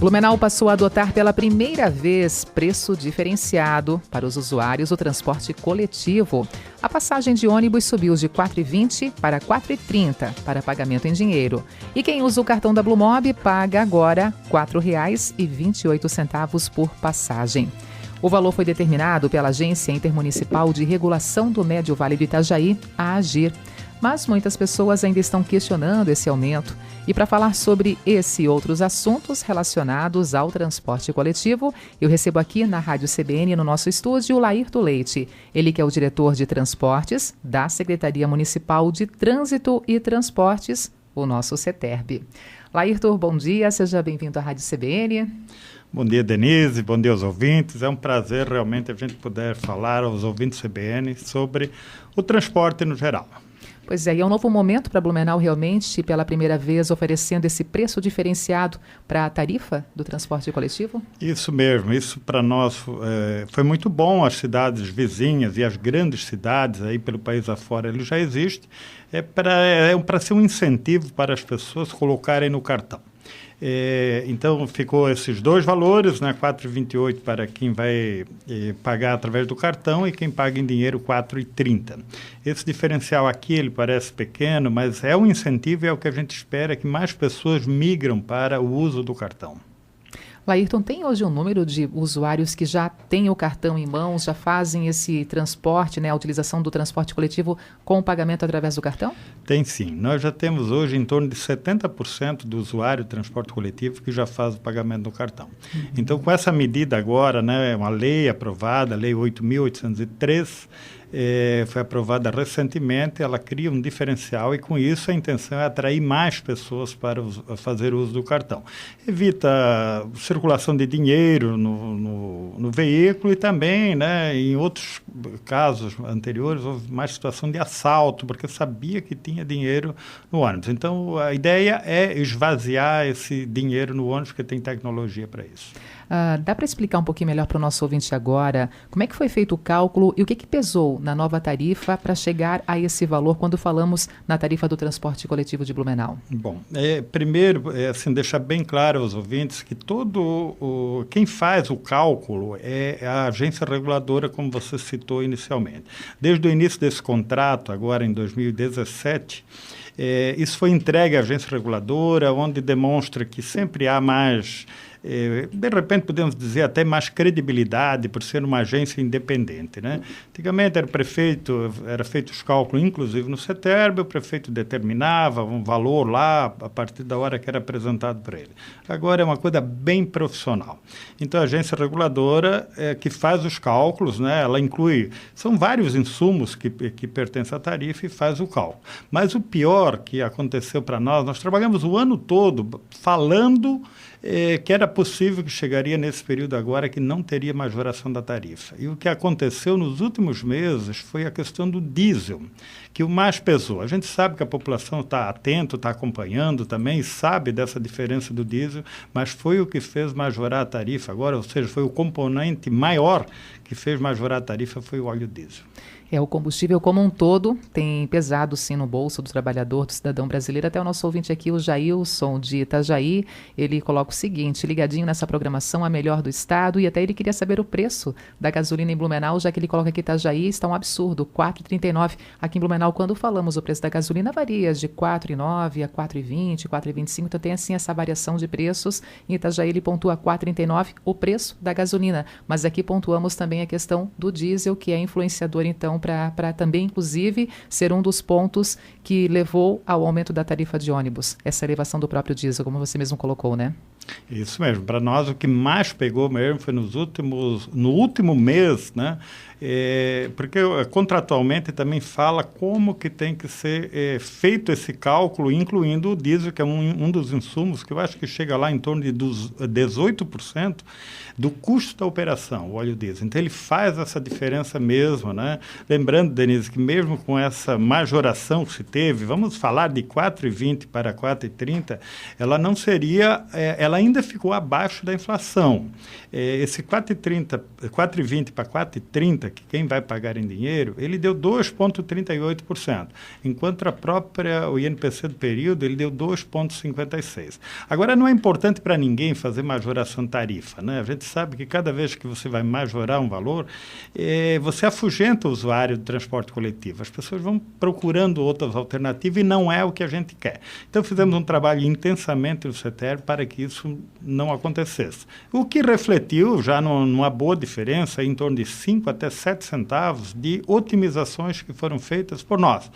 Blumenau passou a adotar pela primeira vez preço diferenciado para os usuários do transporte coletivo. A passagem de ônibus subiu de R$ 4,20 para R$ 4,30 para pagamento em dinheiro. E quem usa o cartão da Blumob paga agora R$ 4,28 por passagem. O valor foi determinado pela Agência Intermunicipal de Regulação do Médio Vale do Itajaí, a AGIR. Mas muitas pessoas ainda estão questionando esse aumento. E para falar sobre esse e outros assuntos relacionados ao transporte coletivo, eu recebo aqui na Rádio CBN, no nosso estúdio, o Laírton Leite. Ele que é o diretor de transportes da Secretaria Municipal de Trânsito e Transportes, o nosso CETERB. Laírton, bom dia, seja bem-vindo à Rádio CBN. Bom dia, Denise, bom dia aos ouvintes. É um prazer realmente a gente poder falar aos ouvintes CBN sobre o transporte no geral. Pois é, e é um novo momento para Blumenau realmente, pela primeira vez, oferecendo esse preço diferenciado para a tarifa do transporte coletivo? Isso mesmo, isso para nós foi muito bom. As cidades vizinhas e as grandes cidades aí pelo país afora, ele já existe. É para ser um incentivo para as pessoas colocarem no cartão. Então, ficou esses dois valores, né? R$ 4,28 para quem vai pagar através do cartão e quem paga em dinheiro R$ 4,30. Esse diferencial aqui, ele parece pequeno, mas é um incentivo e é o que a gente espera, que mais pessoas migram para o uso do cartão. Laírton, tem hoje um número de usuários que já têm o cartão em mãos, já fazem esse transporte, né, a utilização do transporte coletivo com o pagamento através do cartão? Tem sim. Nós já temos hoje em torno de 70% do usuário do transporte coletivo que já faz o pagamento no cartão. Então, com essa medida agora, né, uma lei aprovada, a Lei 8.803, foi aprovada recentemente, ela cria um diferencial e com isso a intenção é atrair mais pessoas para fazer uso do cartão. Evita circulação de dinheiro no veículo e também, né, em outros casos anteriores, houve mais situação de assalto, porque sabia que tinha dinheiro no ônibus. Então, a ideia é esvaziar esse dinheiro no ônibus, porque tem tecnologia para isso. Dá para explicar um pouquinho melhor para o nosso ouvinte agora como é que foi feito o cálculo e o que pesou na nova tarifa para chegar a esse valor quando falamos na tarifa do transporte coletivo de Blumenau? Bom, primeiro, assim, deixar bem claro aos ouvintes que quem faz o cálculo é a agência reguladora, como você citou inicialmente. Desde o início desse contrato, agora em 2017, isso foi entregue à agência reguladora, onde demonstra que sempre há mais... de repente podemos dizer até mais credibilidade por ser uma agência independente, né? Antigamente era feito os cálculos, inclusive no CETERB, o prefeito determinava um valor lá a partir da hora que era apresentado para ele. Agora é uma coisa bem profissional. Então a agência reguladora que faz os cálculos, né? Ela inclui, são vários insumos que pertencem à tarifa e faz o cálculo. Mas o pior que aconteceu para nós trabalhamos o ano todo falando que era possível que chegaria nesse período agora que não teria majoração da tarifa. E o que aconteceu nos últimos meses foi a questão do diesel, que o mais pesou. A gente sabe que a população está atento, está acompanhando também, sabe dessa diferença do diesel, mas foi o que fez majorar a tarifa agora, ou seja, foi o componente maior que fez majorar a tarifa, foi o óleo diesel. O combustível como um todo tem pesado sim no bolso do trabalhador, do cidadão brasileiro. Até o nosso ouvinte aqui, o Jailson de Itajaí, ele coloca o seguinte: ligadinho nessa programação, a melhor do estado, e até ele queria saber o preço da gasolina em Blumenau, já que ele coloca que Itajaí está um absurdo, R$ 4,39. Aqui em Blumenau, quando falamos o preço da gasolina, varia de R$ 4,09 a R$ 4,20, R$ 4,25, então tem assim essa variação de preços. Em Itajaí ele pontua R$ 4,39 o preço da gasolina, mas aqui pontuamos também a questão do diesel, que é influenciador então para também, inclusive, ser um dos pontos que levou ao aumento da tarifa de ônibus, essa elevação do próprio diesel, como você mesmo colocou, né? Isso mesmo. Para nós, o que mais pegou mesmo foi no último mês, né? Porque contratualmente também fala como que tem que ser feito esse cálculo, incluindo o diesel, que é um dos insumos que eu acho que chega lá em torno de 18% do custo da operação, o óleo diesel. Então, ele faz essa diferença mesmo, né? Lembrando, Denise, que mesmo com essa majoração que se teve, vamos falar de R$ 4,20 para R$ 4,30, ela não seria, ela ainda ainda ficou abaixo da inflação. Esse 4,20 para 4,30, que quem vai pagar em dinheiro, ele deu 2,38%, enquanto o INPC do período ele deu 2,56%. Agora, não é importante para ninguém fazer majoração tarifa, né? A gente sabe que cada vez que você vai majorar um valor, você afugenta o usuário do transporte coletivo. As pessoas vão procurando outras alternativas e não é o que a gente quer. Então, fizemos um trabalho intensamente no CETER para que isso não acontecesse. O que refletiu já numa boa diferença, em torno de 5 até 7 centavos de otimizações que foram feitas por nós.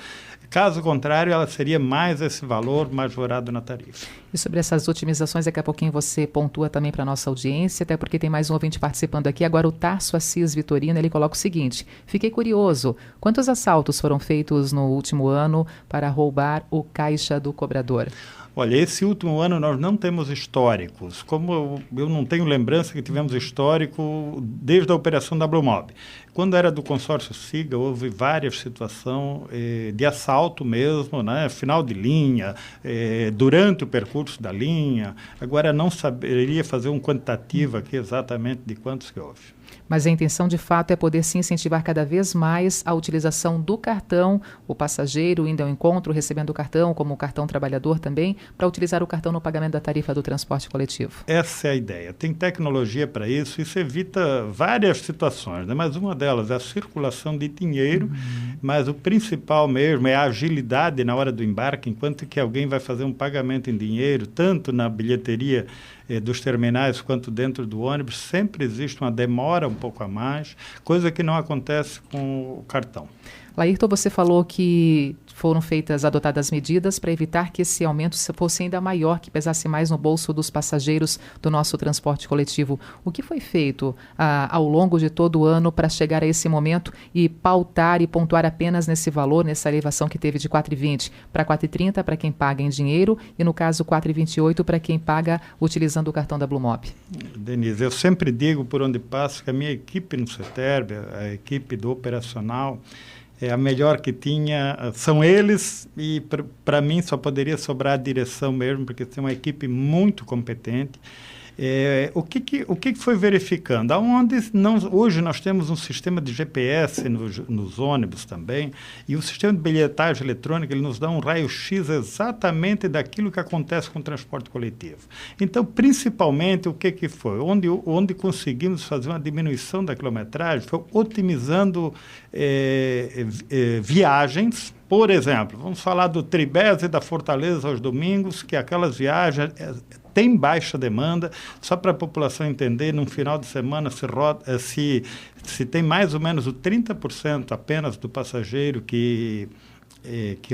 Caso contrário, ela seria mais esse valor majorado na tarifa. E sobre essas otimizações, daqui a pouquinho você pontua também para a nossa audiência, até porque tem mais um ouvinte participando aqui. Agora o Tarso Assis Vitorino, ele coloca o seguinte: fiquei curioso, quantos assaltos foram feitos no último ano para roubar o caixa do cobrador? Olha, esse último ano nós não temos históricos. Como eu não tenho lembrança que tivemos histórico desde a operação da Blumob. Quando era do consórcio SIGA, houve várias situações de assalto mesmo, né? Final de linha, durante o percurso da linha. Agora, não saberia fazer um quantitativo aqui exatamente de quantos que houve. Mas a intenção, de fato, é poder se incentivar cada vez mais a utilização do cartão, o passageiro indo ao encontro, recebendo o cartão, como o cartão trabalhador também, para utilizar o cartão no pagamento da tarifa do transporte coletivo. Essa é a ideia. Tem tecnologia para isso evita várias situações, né? Mas uma delas é a circulação de dinheiro, mas o principal mesmo é a agilidade na hora do embarque, enquanto que alguém vai fazer um pagamento em dinheiro, tanto na bilheteria dos terminais quanto dentro do ônibus, sempre existe uma demora um pouco a mais, coisa que não acontece com o cartão. Laírton, você falou que foram adotadas medidas para evitar que esse aumento fosse ainda maior, que pesasse mais no bolso dos passageiros do nosso transporte coletivo. O que foi feito ao longo de todo o ano para chegar a esse momento e pautar e pontuar apenas nesse valor, nessa elevação que teve de 4,20 para 4,30 para quem paga em dinheiro e, no caso, 4,28 para quem paga utilizando o cartão da Blumob? Denise, eu sempre digo por onde passo que a minha equipe no CETERB, a equipe do operacional, a melhor que tinha, são eles, e para mim só poderia sobrar a direção mesmo, porque tem uma equipe muito competente. O que foi verificando? Hoje nós temos um sistema de GPS nos ônibus também, e o sistema de bilhetagem eletrônica ele nos dá um raio-x exatamente daquilo que acontece com o transporte coletivo. Então, principalmente, o que foi? Onde conseguimos fazer uma diminuição da quilometragem foi otimizando viagens. Por exemplo, vamos falar do Tribés e da Fortaleza aos domingos, que aquelas viagens têm baixa demanda. Só para a população entender, num final de semana se tem mais ou menos o 30% apenas do passageiro que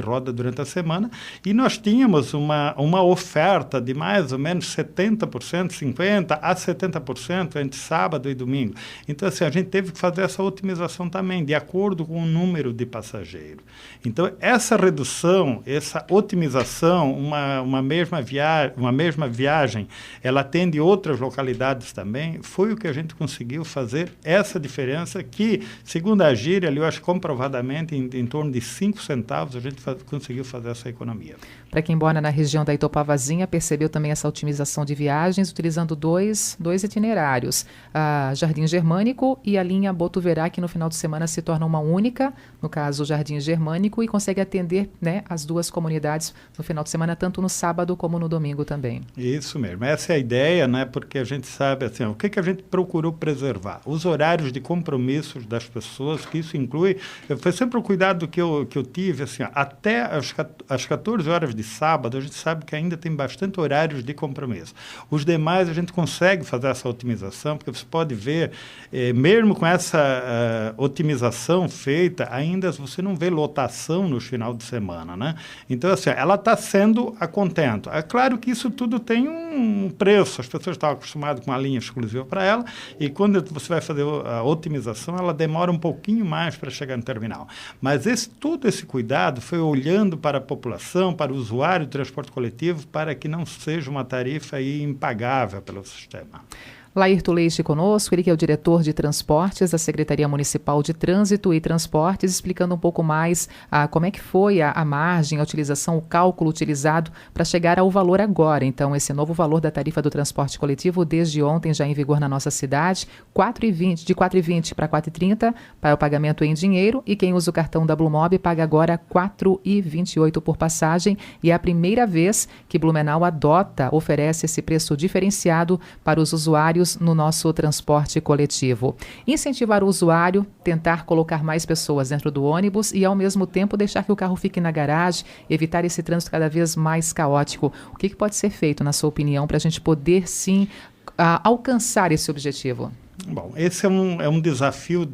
roda durante a semana, e nós tínhamos uma oferta de mais ou menos 70%, 50% a 70% entre sábado e domingo. Então, assim, a gente teve que fazer essa otimização também, de acordo com o número de passageiros. Então, essa redução, essa otimização, uma mesma viagem, ela atende outras localidades também, foi o que a gente conseguiu fazer, essa diferença que, segundo a gíria, eu acho comprovadamente, em torno de 5 centavos, a gente conseguiu fazer essa economia. Para quem mora na região da Itopavazinha, percebeu também essa otimização de viagens, utilizando dois itinerários, a Jardim Germânico e a linha Botuverá, que no final de semana se torna uma única, no caso o Jardim Germânico, e consegue atender, né, as duas comunidades no final de semana, tanto no sábado como no domingo também. Isso mesmo, essa é a ideia, né, porque a gente sabe, assim, o que a gente procurou preservar? Os horários de compromissos das pessoas, que isso inclui, foi sempre o cuidado que eu tive, assim, até às 14 horas de sábado, a gente sabe que ainda tem bastante horários de compromisso. Os demais, a gente consegue fazer essa otimização, porque você pode ver, mesmo com essa otimização feita, ainda você não vê lotação no final de semana, né? Então, assim, ela está sendo a contento. É claro que isso tudo tem um preço, as pessoas estavam acostumadas com uma linha exclusiva para ela, e quando você vai fazer a otimização, ela demora um pouquinho mais para chegar no terminal. Mas todo esse cuidado foi olhando para a população, para o usuário do transporte coletivo, para que não seja uma tarifa impagável pelo sistema. Laírto Leite conosco, ele que é o diretor de transportes da Secretaria Municipal de Trânsito e Transportes, explicando um pouco mais como é que foi a margem, a utilização, o cálculo utilizado para chegar ao valor agora. Então, esse novo valor da tarifa do transporte coletivo, desde ontem, já em vigor na nossa cidade, de 4,20 para 4,30 para o pagamento em dinheiro, e quem usa o cartão da Blumob paga agora 4,28 por passagem, e é a primeira vez que Blumenau oferece esse preço diferenciado para os usuários no nosso transporte coletivo. Incentivar o usuário, tentar colocar mais pessoas dentro do ônibus e, ao mesmo tempo, deixar que o carro fique na garagem, evitar esse trânsito cada vez mais caótico. O que pode ser feito, na sua opinião, para a gente poder, sim, alcançar esse objetivo? Bom, esse é um desafio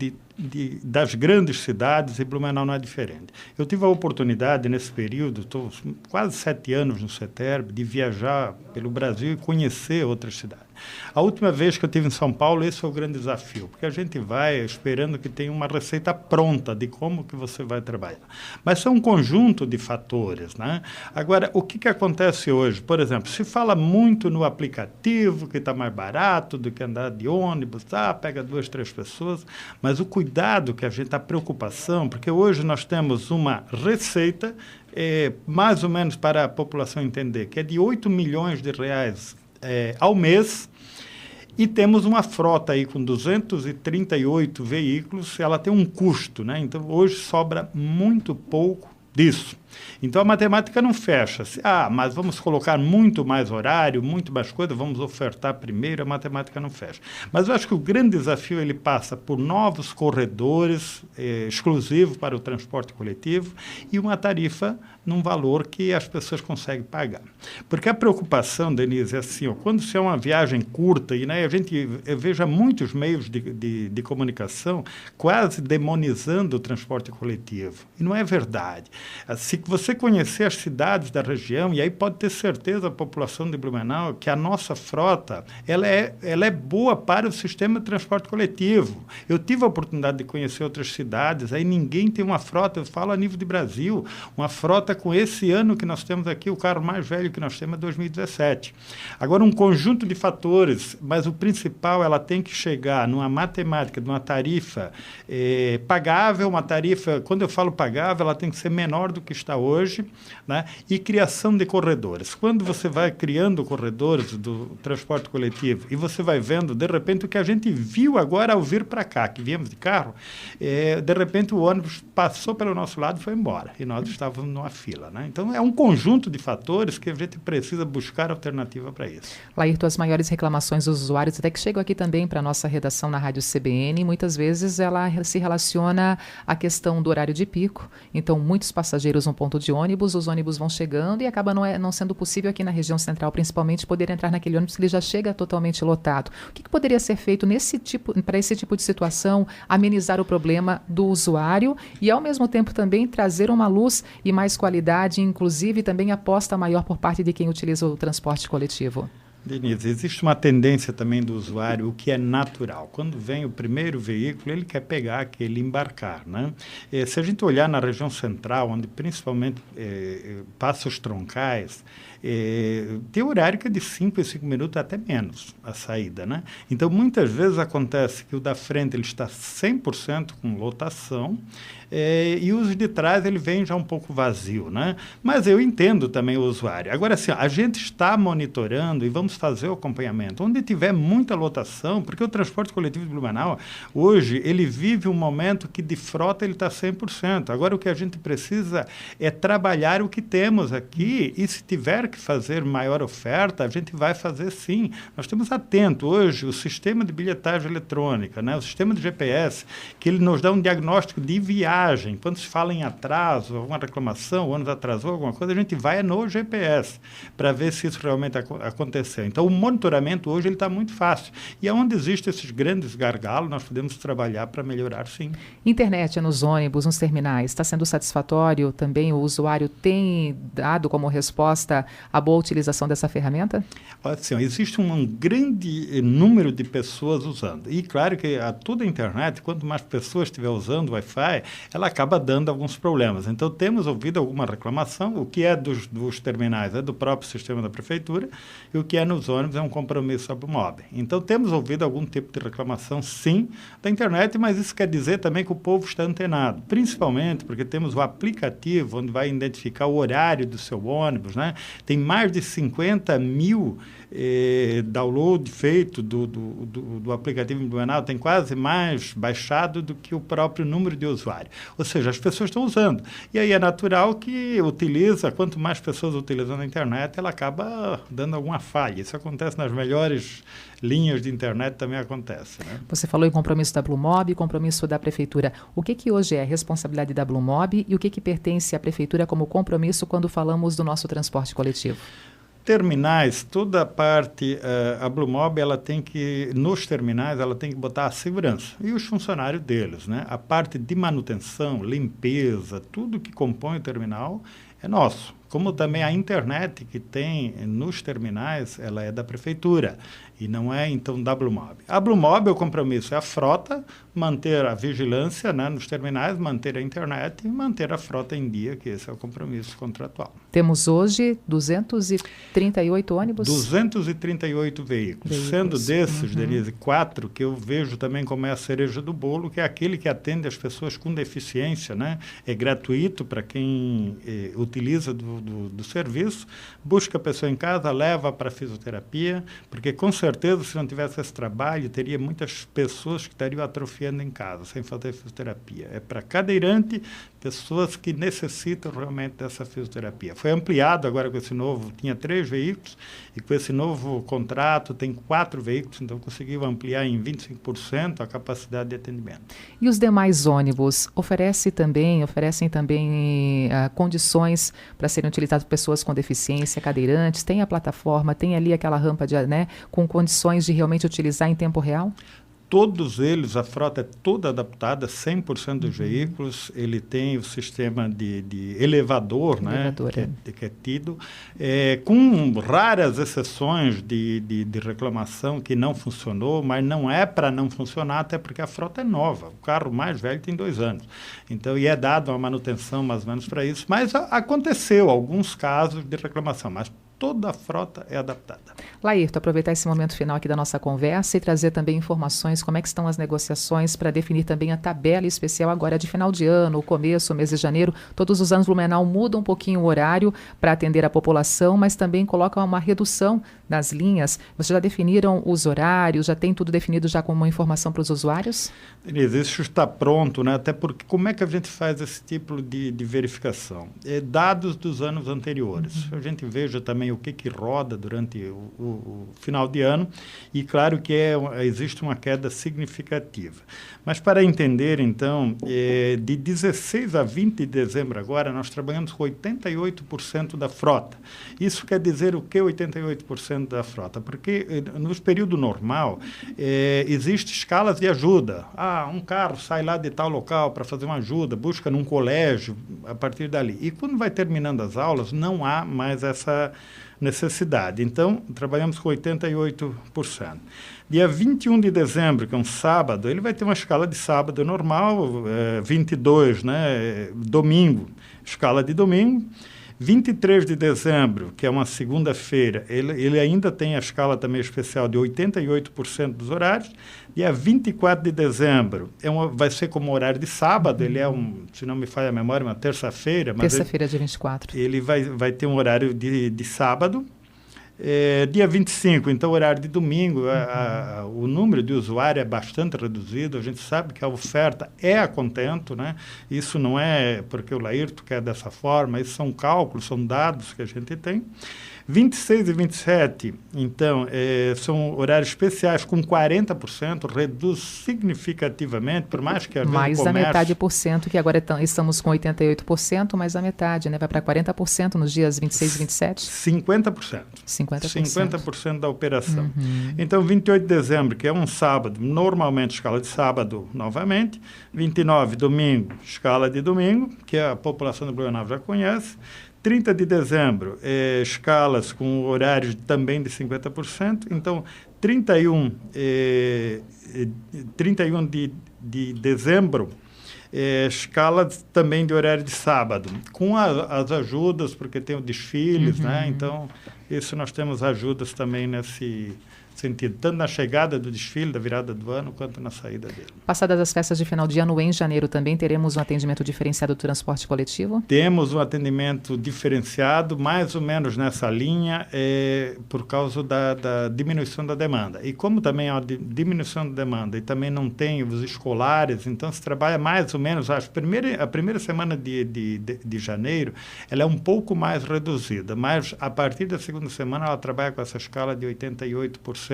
das grandes cidades, e Blumenau não é diferente. Eu tive a oportunidade, nesse período, estou quase 7 anos no CETERB, de viajar pelo Brasil e conhecer outras cidades. A última vez que eu estive em São Paulo, esse foi o grande desafio, porque a gente vai esperando que tenha uma receita pronta de como que você vai trabalhar. Mas são um conjunto de fatores, né? Agora, o que acontece hoje? Por exemplo, se fala muito no aplicativo, que está mais barato do que andar de ônibus, pega 2, 3 pessoas, mas o cuidado que a preocupação, porque hoje nós temos uma receita, mais ou menos para a população entender, que é de 8 milhões de reais ao mês, e temos uma frota aí com 238 veículos, ela tem um custo, né? Então, hoje sobra muito pouco disso. Então, a matemática não fecha. Mas vamos colocar muito mais horário, muito mais coisa, vamos ofertar primeiro, a matemática não fecha. Mas eu acho que o grande desafio ele passa por novos corredores exclusivos para o transporte coletivo e uma tarifa num valor que as pessoas conseguem pagar. Porque a preocupação, Denise, é assim, quando se é uma viagem curta, e né, eu vejo muitos meios de comunicação quase demonizando o transporte coletivo. E não é verdade. Se você conhecer as cidades da região, e aí pode ter certeza a população de Blumenau que a nossa frota ela é boa para o sistema de transporte coletivo. Eu tive a oportunidade de conhecer outras cidades, aí ninguém tem uma frota, eu falo a nível de Brasil, uma frota com esse ano que nós temos aqui, o carro mais velho que nós temos é 2017. Agora, um conjunto de fatores, mas o principal, ela tem que chegar numa matemática, numa tarifa pagável, uma tarifa, quando eu falo pagável, ela tem que ser menor do que está hoje, né? E criação de corredores. Quando você vai criando corredores do transporte coletivo e você vai vendo, de repente, o que a gente viu agora ao vir para cá, que viemos de carro, de repente o ônibus passou pelo nosso lado e foi embora, e nós estávamos numa fila, né? Então, é um conjunto de fatores que a gente precisa buscar alternativa para isso. Laírto, as maiores reclamações dos usuários, até que chegam aqui também para a nossa redação na Rádio CBN, muitas vezes ela se relaciona à questão do horário de pico. Então, muitos passageiros no ponto de ônibus, os ônibus vão chegando e acaba não sendo possível aqui na região central, principalmente, poder entrar naquele ônibus que ele já chega totalmente lotado. O que poderia ser feito para esse tipo de situação, amenizar o problema do usuário e, ao mesmo tempo, também trazer uma luz e mais qualidade, inclusive também aposta maior por parte de quem utiliza o transporte coletivo? Denise, existe uma tendência também do usuário, o que é natural. Quando vem o primeiro veículo, ele quer pegar aquele, embarcar, né? Se a gente olhar na região central, onde principalmente passa os troncais, tem horário que é de 5 minutos até menos a saída, né? Então, muitas vezes acontece que o da frente ele está 100% com lotação, e os de trás ele vem já um pouco vazio, né? Mas eu entendo também o usuário. Agora, assim, a gente está monitorando e vamos fazer o acompanhamento. Onde tiver muita lotação, porque o transporte coletivo de Blumenau, hoje, ele vive um momento que de frota ele está 100%. Agora, o que a gente precisa é trabalhar o que temos aqui, e se tiver que fazer maior oferta, a gente vai fazer sim. Nós estamos atentos. Hoje, o sistema de bilhetagem eletrônica, né? O sistema de GPS, que ele nos dá um diagnóstico de viagem. Quando se fala em atraso, alguma reclamação, o ônibus atrasou, alguma coisa, a gente vai no GPS para ver se isso realmente aconteceu. Então, o monitoramento hoje está muito fácil. E onde existem esses grandes gargalos, nós podemos trabalhar para melhorar, sim. Internet nos ônibus, nos terminais, está sendo satisfatório também? O usuário tem dado como resposta a boa utilização dessa ferramenta? Assim, existe um grande número de pessoas usando. E claro que toda a internet, quanto mais pessoas estiver usando o Wi-Fi, ela acaba dando alguns problemas. Então, temos ouvido alguma reclamação. O que é dos terminais é do próprio sistema da prefeitura e o que é nos ônibus é um compromisso da AbluMob. Então, temos ouvido algum tipo de reclamação, sim, da internet, mas isso quer dizer também que o povo está antenado, principalmente porque temos o aplicativo onde vai identificar o horário do seu ônibus, né? Tem mais de 50 mil download feito do aplicativo Blumenau, tem quase mais baixado do que o próprio número de usuários. Ou seja, as pessoas estão usando. E aí é natural que quanto mais pessoas utilizando a internet, ela acaba dando alguma falha. Isso acontece nas melhores linhas de internet, também acontece, né? Você falou em compromisso da AbluMob, compromisso da Prefeitura. O que hoje é responsabilidade da AbluMob e o que pertence à Prefeitura como compromisso quando falamos do nosso transporte coletivo? Terminais, toda a parte, a AbluMob, nos terminais, ela tem que botar a segurança e os funcionários deles, né? A parte de manutenção, limpeza, tudo que compõe o terminal é nosso. Como também a internet que tem nos terminais, ela é da Prefeitura e não é, então, da AbluMob. A AbluMob, o compromisso é a frota, manter a vigilância, né, nos terminais, manter a internet e manter a frota em dia, que esse é o compromisso contratual. Temos hoje 238 ônibus? 238 veículos. Sendo desses, Denise, 4 que eu vejo também como é a cereja do bolo, que é aquele que atende as pessoas com deficiência, né? É gratuito para quem utiliza do serviço, busca a pessoa em casa, leva para a fisioterapia, porque com certeza se não tivesse esse trabalho, teria muitas pessoas que estariam atrofiando em casa, sem fazer fisioterapia. É para cadeirante, pessoas que necessitam realmente dessa fisioterapia. Foi ampliado agora com esse novo, tinha 3 veículos, e com esse novo contrato tem 4 veículos, então conseguiu ampliar em 25% a capacidade de atendimento. E os demais ônibus oferecem também condições para serem utilizados por pessoas com deficiência, cadeirantes, tem a plataforma, tem ali aquela rampa com condições de realmente utilizar em tempo real? Todos eles, a frota é toda adaptada, 100% dos veículos, ele tem o sistema de elevador, né, que é tido, com raras exceções de reclamação que não funcionou, mas não é para não funcionar, até porque a frota é nova, o carro mais velho tem 2 anos, então, e é dado uma manutenção mais ou menos para isso, mas aconteceu alguns casos de reclamação, mas toda a frota é adaptada. Laírton, aproveitar esse momento final aqui da nossa conversa e trazer também informações, como é que estão as negociações para definir também a tabela especial agora de final de ano, o começo, o mês de janeiro. Todos os anos Blumenau muda um pouquinho o horário para atender a população, mas também coloca uma redução nas linhas. Vocês já definiram os horários, já tem tudo definido já como uma informação para os usuários? Denise, isso está pronto, né? Até porque como é que a gente faz esse tipo de verificação? Dados dos anos anteriores. A gente veja também o que roda durante o final de ano e claro que existe uma queda significativa. Mas para entender, então, de 16 a 20 de dezembro agora, nós trabalhamos com 88% da frota. Isso quer dizer o que 88% da frota? Porque no período normal, existem escalas de ajuda. Um carro sai lá de tal local para fazer uma ajuda, busca num colégio a partir dali. E quando vai terminando as aulas, não há mais essa necessidade. Então, trabalhamos com 88%. Dia 21 de dezembro, que é um sábado, ele vai ter uma escala de sábado normal, 22, né, domingo, escala de domingo. 23 de dezembro, que é uma segunda-feira, ele ainda tem a escala também especial de 88% dos horários. Dia 24 de dezembro vai ser como horário de sábado, ele se não me falha a memória, uma terça-feira. Terça-feira, dia 24. Ele vai ter um horário de sábado. Dia 25, então horário de domingo, o número de usuários é bastante reduzido, a gente sabe que a oferta é a contento, né? Isso não é porque o Laírton quer dessa forma, isso são cálculos, são dados que a gente tem. 26 e 27, então, são horários especiais com 40%, reduz significativamente, por mais que a gente mais da metade por cento, que agora estamos com 88%, mais a metade, né? Vai para 40% nos dias 26 e 27? 50%. 50% da operação. Então, 28 de dezembro, que é um sábado, normalmente escala de sábado novamente. 29, domingo, escala de domingo, que a população do Blumenau já conhece. 30 de dezembro, escalas com horários também de 50%. Então, 31 de dezembro, escalas também de horário de sábado, com as ajudas, porque tem o desfiles, né? Então, isso nós temos ajudas também nesse sentido, tanto na chegada do desfile, da virada do ano, quanto na saída dele. Passadas as festas de final de ano, em janeiro também teremos um atendimento diferenciado do transporte coletivo? Temos um atendimento diferenciado, mais ou menos nessa linha, por causa da diminuição da demanda. E como também há uma diminuição da demanda e também não tem os escolares, então se trabalha mais ou menos, a primeira semana de janeiro, ela é um pouco mais reduzida, mas a partir da segunda semana ela trabalha com essa escala de 88%,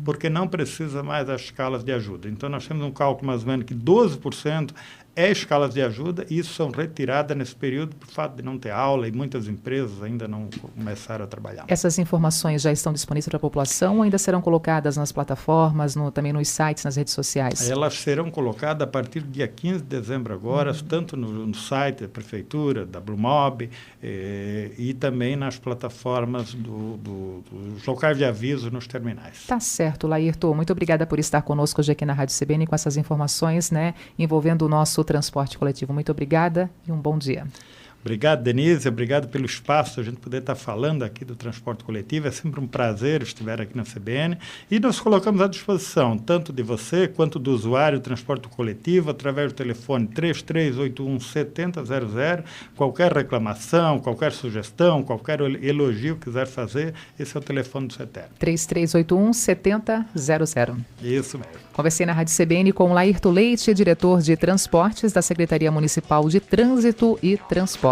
porque não precisa mais das escalas de ajuda. Então, nós temos um cálculo mais ou menos que 12% é escalas de ajuda, e isso são retiradas nesse período por fato de não ter aula e muitas empresas ainda não começaram a trabalhar. Essas informações já estão disponíveis para a população ou ainda serão colocadas nas plataformas, também nos sites, nas redes sociais? Elas serão colocadas a partir do dia 15 de dezembro agora, tanto no site da Prefeitura, da Blumob, e também nas plataformas dos locais de aviso nos terminais. Tá certo, Laírton. Muito obrigada por estar conosco hoje aqui na Rádio CBN com essas informações, né, envolvendo o nosso transporte coletivo. Muito obrigada e um bom dia. Obrigado, Denise. Obrigado pelo espaço, a gente poder estar falando aqui do transporte coletivo. É sempre um prazer estiver aqui na CBN. E nós colocamos à disposição, tanto de você quanto do usuário do transporte coletivo, através do telefone 3381-7000. Qualquer reclamação, qualquer sugestão, qualquer elogio que quiser fazer, esse é o telefone do CETER. 3381-7000. Isso mesmo. Conversei na Rádio CBN com Laírton Leite, diretor de transportes da Secretaria Municipal de Trânsito e Transportes.